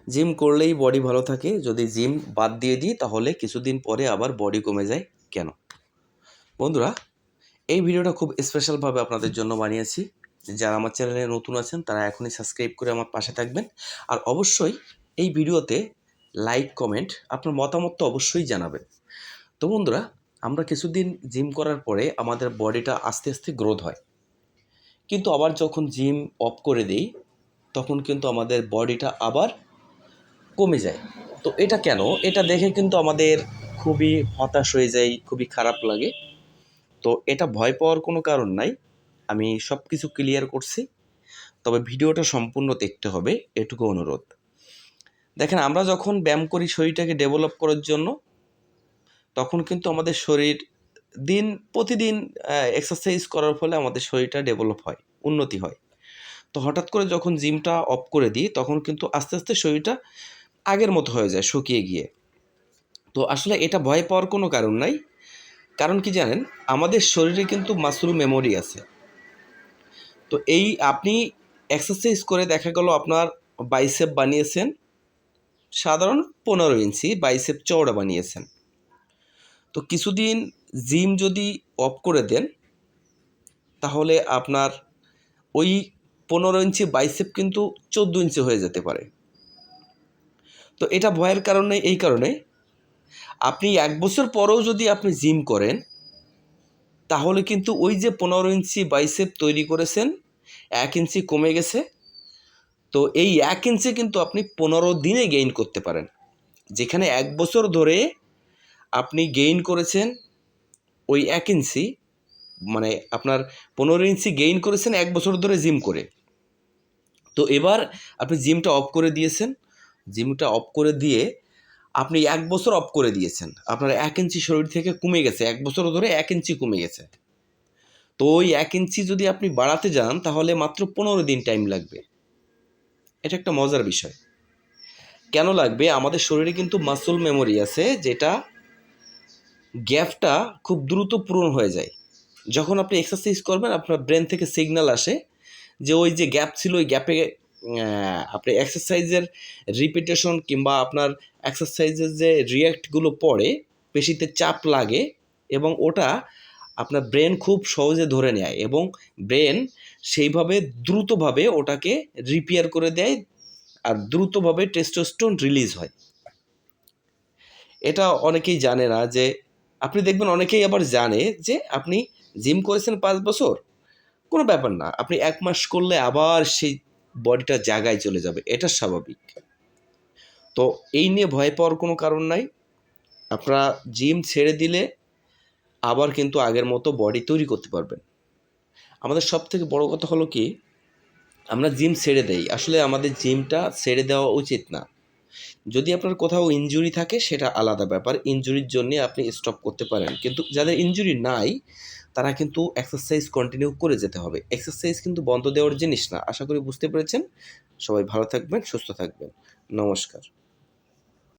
Gym করলেই body ভালো থাকে, যদি জিম বাদ দিয়ে দিই তাহলে কিছুদিন পরে আবার বডি কমে যায় কেন? বন্ধুরা, এই ভিডিওটা খুব স্পেশালভাবে আপনাদের জন্য বানিয়েছি। যারা আমার চ্যানেলে নতুন আছেন তারা এখনই সাবস্ক্রাইব করে আমার পাশে থাকবেন। আর অবশ্যই এই ভিডিওতে লাইক, কমেন্ট, আপনার মতামত তো অবশ্যই জানাবেন। তো বন্ধুরা, আমরা কিছুদিন জিম করার পরে আমাদের বডিটা আস্তে আস্তে গ্রোথ হয়, কিন্তু আবার যখন জিম অফ করে দিই তখন কিন্তু আমাদের বডিটা আবার কমে যায়। তো এটা কেন? এটা দেখে কিন্তু আমাদের খুবই হতাশ হয়ে যাই, খুবই খারাপ লাগে। তো এটা ভয় পাওয়ার কোনো কারণ নাই। আমি সব কিছু ক্লিয়ার করছি। তবে ভিডিওটা সম্পূর্ণ দেখতে হবে, এটুকু অনুরোধ। দেখেন, আমরা যখন ব্যায়াম করি শরীরটাকে ডেভেলপ করার জন্য, তখন কিন্তু আমাদের শরীর প্রতিদিন এক্সারসাইজ করার ফলে আমাদের শরীরটা ডেভেলপ হয়, উন্নতি হয়। তো হঠাৎ করে যখন জিমটা অফ করে দিই তখন কিন্তু আস্তে আস্তে শরীরটা আগের মতো হয়ে যায়, শুকিয়ে গিয়ে। তো আসলে এটা ভয় পাওয়ার কোনো কারণ নাই। কারণ কি জানেন? আমাদের শরীরে কিন্তু মাসল মেমোরি আছে। তো এই আপনি এক্সারসাইজ করে দেখা গেল আপনার বাইসেপ বানিয়েছেন সাধারণ 15 ইঞ্চি, বাইসেপ চওড়া বানিয়েছেন। তো কিছুদিন জিম যদি অফ করে দেন তাহলে আপনার ওই 15 ইঞ্চি বাইসেপ কিন্তু 14 ইঞ্চি হয়ে যেতে পারে। তো এটা ভয়ের কারণে এই কারণে, আপনি 1 বছর পরেও যদি আপনি জিম করেন তাহলে কিন্তু ওই যে 15 ইঞ্চি বাইসেপ তৈরি করেছেন 1 ইঞ্চি কমে গেছে। তো এই 1 ইঞ্চি কিন্তু আপনি 15 দিনে গেইন করতে পারেন। যেখানে 1 বছর ধরে আপনি গেইন করেছেন ওই 1 ইঞ্চি, মানে আপনার 15 ইঞ্চি গেইন করেছেন 1 বছর ধরে জিম করে। তো এবার আপনি জিমটা অফ করে দিয়েছেন। জিমটা অফ করে দিয়ে আপনি 1 বছর অফ করে দিয়েছেন। আপনার 1 ইঞ্চি শরীর থেকে কমে গেছে। 1 বছর ধরে 1 ইঞ্চি কমে গেছে। তো ওই 1 ইঞ্চি যদি আপনি বাড়াতে যান তাহলে মাত্র 15 দিন টাইম লাগবে। এটা একটা মজার বিষয়। কেন লাগবে? আমাদের শরীরে কিন্তু মাসল মেমোরি আছে, যেটা গ্যাপটা খুব দ্রুত পূরণ হয়ে যায়। যখন আপনি এক্সারসাইজ করবেন আপনার ব্রেন থেকে সিগন্যাল আসে যে ওই যে গ্যাপ ছিল, ওই গ্যাপে আপনি এক্সারসাইজের রিপিটেশন কিংবা আপনার এক্সারসাইজের যে রিয়্যাক্টগুলো পড়ে, পেশিতে চাপ লাগে এবং ওটা আপনার ব্রেন খুব সহজে ধরে নেয় এবং ব্রেন সেইভাবে দ্রুতভাবে ওটাকে রিপেয়ার করে দেয় আর দ্রুতভাবে টেস্টোস্টেরন রিলিজ হয়। এটা অনেকেই জানে না যে, আপনি দেখবেন অনেকেই আবার জানে যে আপনি জিম করেছেন 5 বছর, কোনো ব্যাপার না। আপনি 1 মাস করলে আবার সেই বডিটা জায়গায় চলে যাবে। এটা স্বাভাবিক। তো এই নিয়ে ভয় পাওয়ার কোনো কারণ নাই। আপনারা জিম ছেড়ে দিলে আবার কিন্তু আগের মতো বডি তৈরি করতে পারবেন। আমাদের সবথেকে বড় কথা হলো কি, আমরা জিম ছেড়ে দেই। আসলে আমাদের জিমটা ছেড়ে দেওয়া উচিত না। যদি আপনার কোথাও ইনজুরি থাকে সেটা আলাদা ব্যাপার। ইনজুরির জন্যে আপনি স্টপ করতে পারেন। কিন্তু যাদের ইনজুরি নাই তারা কিন্তু এক্সারসাইজ কন্টিনিউ করে যেতে হবে। এক্সারসাইজ কিন্তু বন্ধ দেওয়ার জিনিস না। আশা করি বুঝতে পেরেছেন। সবাই ভালো থাকবেন, সুস্থ থাকবেন। নমস্কার।